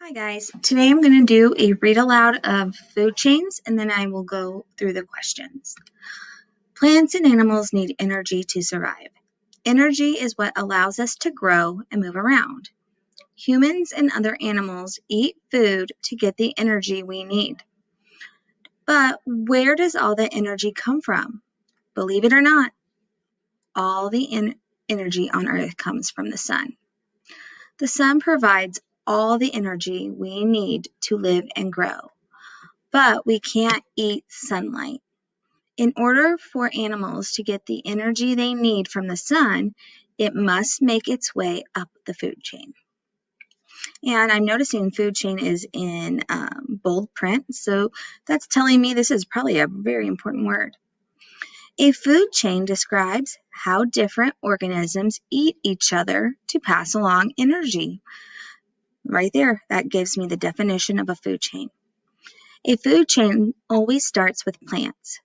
Hi guys, today I'm going to do a read aloud of food chains and then I will go through the questions. Plants and animals need energy to survive. Energy is what allows us to grow and move around. Humans and other animals eat food to get the energy we need. But where does all the energy come from? Believe it or not, all the energy on Earth comes from the sun. The sun provides all the energy we need to live and grow. But we can't eat sunlight. In order for animals to get the energy they need from the sun, it must make its way up the food chain. And I'm noticing food chain is in bold print, so that's telling me this is probably a very important word. A food chain describes how different organisms eat each other to pass along energy. Right there, that gives me the definition of a food chain. A food chain always starts with plants.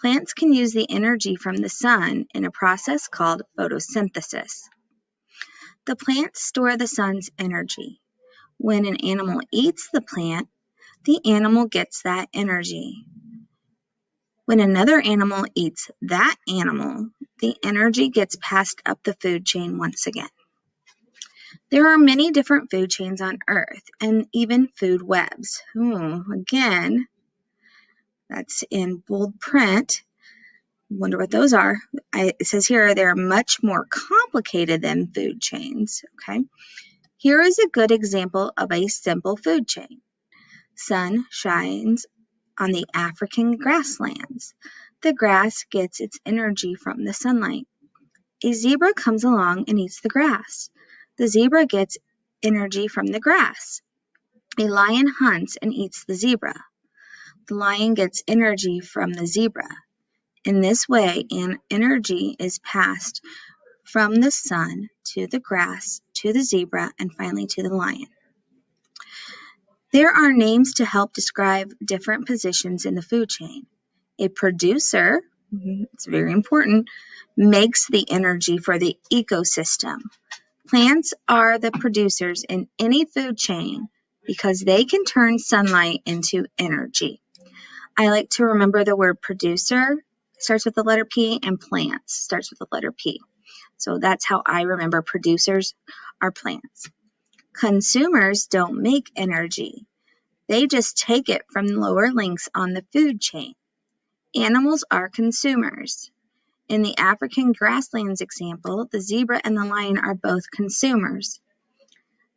Plants can use the energy from the sun in a process called photosynthesis. The plants store the sun's energy. When an animal eats the plant, the animal gets that energy. When another animal eats that animal, the energy gets passed up the food chain once again. There are many different food chains on Earth and even food webs. Again, that's in bold print. Wonder what those are. It says here they're much more complicated than food chains. Okay. Here is a good example of a simple food chain. Sun shines on the African grasslands. The grass gets its energy from the sunlight. A zebra comes along and eats the grass. The zebra gets energy from the grass. A lion hunts and eats the zebra. The lion gets energy from the zebra. In this way, energy is passed from the sun to the grass, to the zebra, and finally to the lion. There are names to help describe different positions in the food chain. A producer, it's very important, makes the energy for the ecosystem. Plants are the producers in any food chain because they can turn sunlight into energy. I like to remember the word producer starts with the letter P and plants starts with the letter P. So that's how I remember producers are plants. Consumers don't make energy. They just take it from lower links on the food chain. Animals are consumers. In the African grasslands example, the zebra and the lion are both consumers.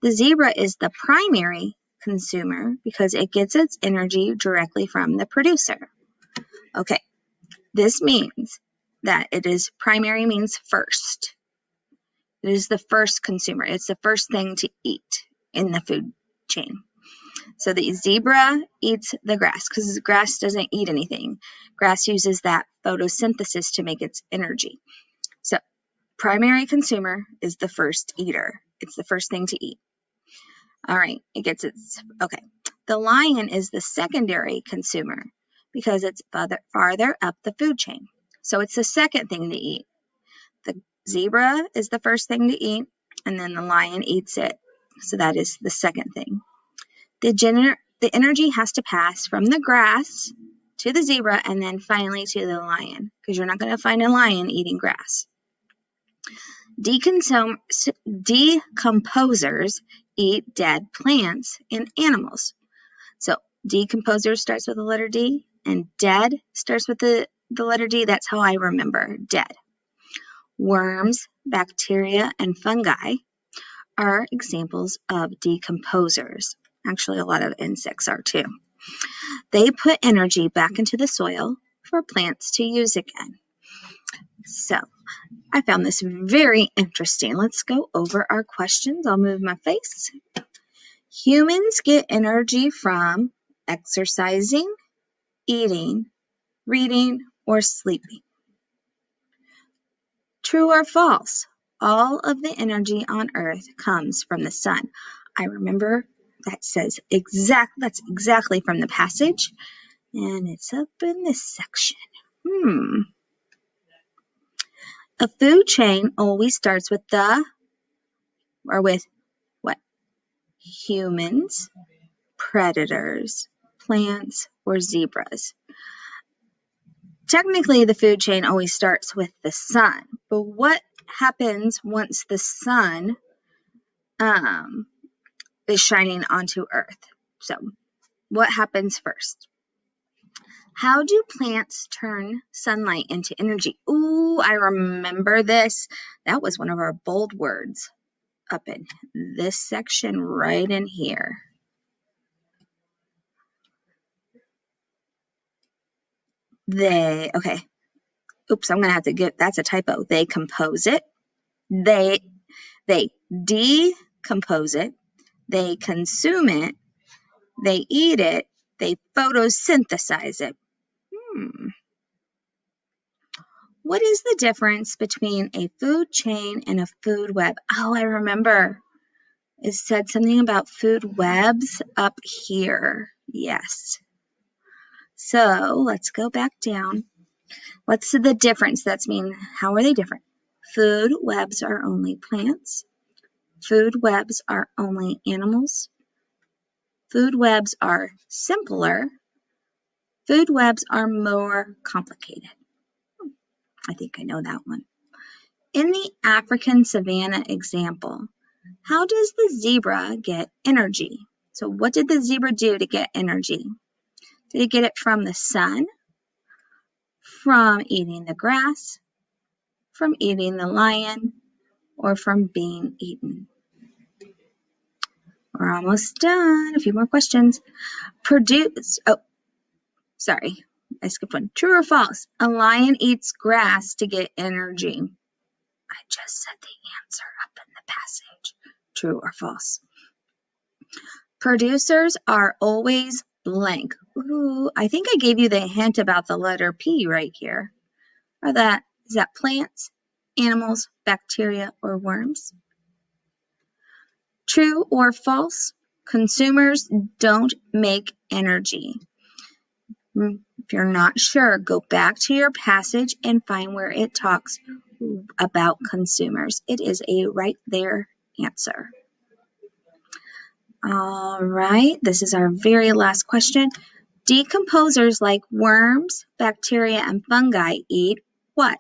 The zebra is the primary consumer because it gets its energy directly from the producer. Okay, this means that it is primary means first. It is the first consumer. It's the first thing to eat in the food chain. So the zebra eats the grass because the grass doesn't eat anything. Grass uses that photosynthesis to make its energy. So primary consumer is the first eater. It's the first thing to eat. All right, okay. The lion is the secondary consumer because it's farther up the food chain. So it's the second thing to eat. The zebra is the first thing to eat, and then the lion eats it. So that is the second thing. The energy has to pass from the grass to the zebra and then finally to the lion because you're not going to find a lion eating grass. Decomposers eat dead plants and animals. So decomposer starts with the letter D and dead starts with the letter D. That's how I remember dead. Worms, bacteria, and fungi are examples of decomposers. Actually, a lot of insects are too. They put energy back into the soil for plants to use again. So, I found this very interesting. Let's go over our questions. I'll move my face. Humans get energy from exercising, eating, reading, or sleeping. True or false? All of the energy on Earth comes from the sun. I remember that says that's exactly from the passage, and it's up in this section. A food chain always starts with what? humans, predators, plants, or zebras? Technically, the food chain always starts with the sun, but what happens once the sun is shining onto Earth? So, what happens first? How do plants turn sunlight into energy? Ooh, I remember this. That was one of our bold words up in this section right in here. Okay. Oops, I'm going to have to that's a typo. They compose it. They decompose it. They consume it. They eat it. They photosynthesize it. What is the difference between a food chain and a food web? Oh, I remember. It said something about food webs up here. Yes. So let's go back down. What's the difference? How are they different? Food webs are only plants. Food webs are only animals. Food webs are simpler. Food webs are more complicated. I think I know that one. In the African savanna example, how does the zebra get energy? So what did the zebra do to get energy? Did it get it from the sun, from eating the grass, from eating the lion, or from being eaten? We're almost done. A few more questions. I skipped one. True or false? A lion eats grass to get energy. I just said the answer up in the passage. True or false? Producers are always blank. Ooh, I think I gave you the hint about the letter P right here. Is that plants, animals, bacteria, or worms? True or false? Consumers don't make energy. If you're not sure, go back to your passage and find where it talks about consumers. It is a right there answer. All right, this is our very last question. Decomposers like worms, bacteria, and fungi eat what?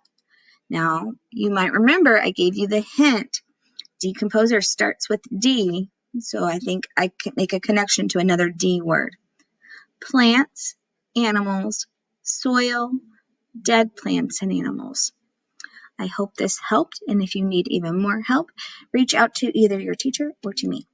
Now, you might remember I gave you the hint. Decomposer starts with D, so I think I can make a connection to another D word. Plants, animals, soil, dead plants and animals. I hope this helped, and if you need even more help, reach out to either your teacher or to me.